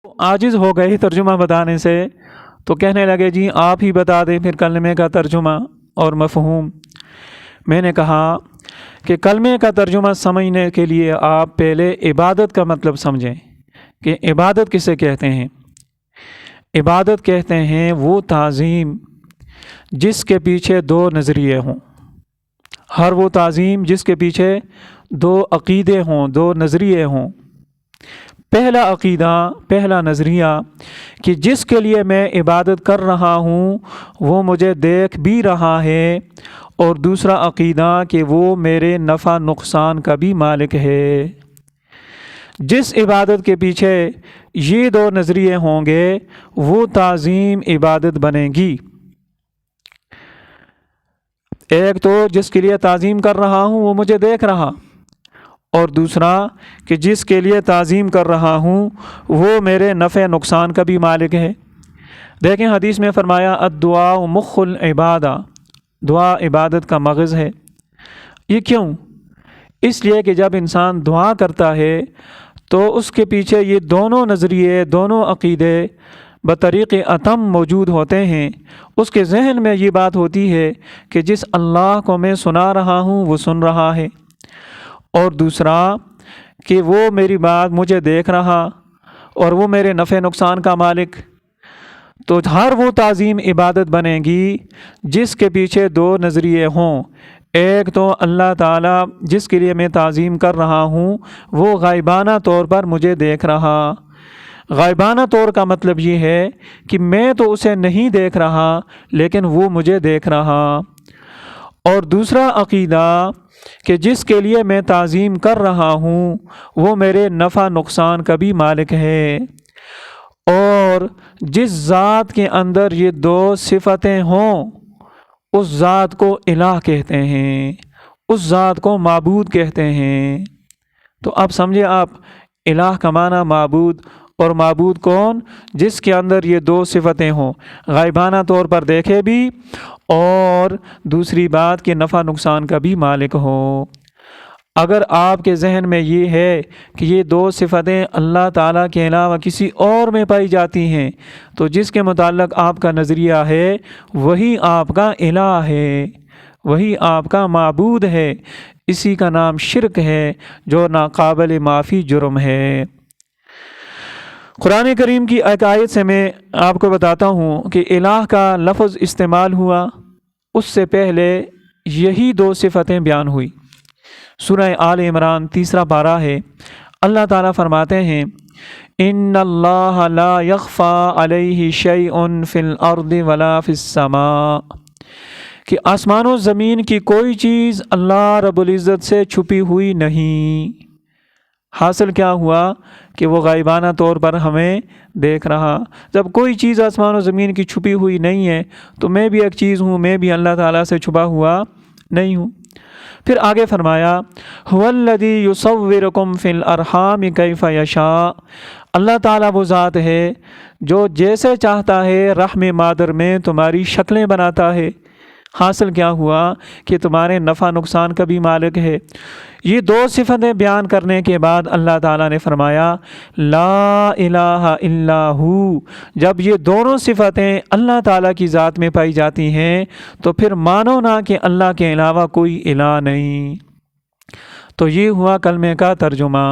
आजिज़ हो गए तर्जुमा बताने से, तो कहने लगे जी आप ही बता दें फिर कलमे का तर्जुमा और मफ़हूम। मैंने कहा कि कलमे का तर्जुमा समझने के लिए आप पहले इबादत का मतलब समझें कि इबादत किसे कहते हैं। इबादत कहते हैं वो ताज़ीम जिसके पीछे दो नज़रिए हों, हर वो ताज़ीम जिसके पीछे दो अक़ीदे हों, दो नज़रिए हों। पहला अक़ीदा, पहला नज़रिया कि जिसके लिए मैं इबादत कर रहा हूँ वो मुझे देख भी रहा है, और दूसरा अक़ीदा कि वो मेरे नफ़ा नुकसान का भी मालिक है। जिस इबादत के पीछे ये दो नज़रिए होंगे वो ताज़ीम इबादत बनेगी। एक तो जिसके लिए ताज़ीम कर रहा हूँ वो मुझे देख रहा, और दूसरा कि जिसके लिए ताज़ीम कर रहा हूँ वो मेरे नफ़े नुकसान का भी मालिक है। देखें हदीस में फ़रमाया अद्दुआ मुख़्खुल इबादा, दुआ इबादत का मग़ज़ है। ये क्यों? इसलिए कि जब इंसान दुआ करता है तो उसके पीछे ये दोनों नज़रिए, दोनों अक़ीदे बतरीक़ अतम मौजूद होते हैं। उसके जहन में ये बात होती है कि जिस अल्लाह को मैं सुना रहा हूँ वो सुन रहा है, और दूसरा कि वो मेरी बात मुझे देख रहा और वो मेरे नफ़े नुकसान का मालिक। तो हर वो ताज़ीम इबादत बनेगी जिसके पीछे दो नज़रिए हों। एक तो अल्लाह ताला जिसके लिए मैं ताज़ीम कर रहा हूँ वो गायबाना तौर पर मुझे देख रहा। गायबाना तौर का मतलब ये है कि मैं तो उसे नहीं देख रहा लेकिन वो मुझे देख रहा। और दूसरा अक़ीदा कि जिसके लिए मैं ताज़ीम कर रहा हूँ वो मेरे नफ़ा नुकसान का भी मालिक है। और जिस ज़ात के अंदर ये दो सिफ़तें हों उस ज़ात को इलाह कहते हैं, उस ज़ात को माबूद कहते हैं। तो अब समझे आप, इलाह का माना माबूद, और माबूद कौन? जिसके अंदर ये दो सिफ़तें हों, गायबाना तौर पर देखे भी और दूसरी बात कि नफ़ा नुकसान का भी मालिक हो। अगर आपके जहन में ये है कि ये दो सिफ़तें अल्लाह ताला के अलावा किसी और में पाई जाती हैं, तो जिसके मुताल्लिक़ आपका नज़रिया है वही आपका इलाह है, वही आपका माबूद है। इसी का नाम शिरक है जो नाक़ाबिल माफ़ी जुर्म है। कुरान करीम की एक आयत से मैं आपको बताता हूँ कि इलाह का लफ्ज़ इस्तेमाल हुआ, उससे पहले यही दो सिफ़तें बयान हुई। सूरह आल इमरान 3 पारा है। अल्लाह ताला फरमाते हैं इन्नल्लाह ला यख़फ़ा अलैहि शैउन फ़िल अर्दि वला फ़िस समा, कि आसमान और ज़मीन की कोई चीज़ अल्लाह रब्बुल इज़्ज़त से छुपी हुई नहीं। हासिल क्या हुआ कि वो गायबाना तौर पर हमें देख रहा। जब कोई चीज़ आसमान और ज़मीन की छुपी हुई नहीं है तो मैं भी एक चीज़ हूँ, मैं भी अल्लाह ताला से छुपा हुआ नहीं हूँ। फिर आगे फरमाया हुवल्लज़ी युसव्विरुकुम फ़िल अरहाम कैफ़ यशा, अल्लाह ताला वो ज़ात है जो जैसे चाहता है रहम मादर में तुम्हारी शक्लें बनाता है। हासिल क्या हुआ कि तुम्हारे नफ़ा नुकसान का भी मालिक है। ये दो सिफ़तें बयान करने के बाद अल्लाह ताला ने फरमाया ला इलाहा इल्ला हू। जब ये दोनों सिफ़तें अल्लाह ताला की ज़ात में पाई जाती हैं तो फिर मानो ना कि अल्लाह के अलावा कोई इलाह नहीं। तो ये हुआ कलमे का तर्जुमा।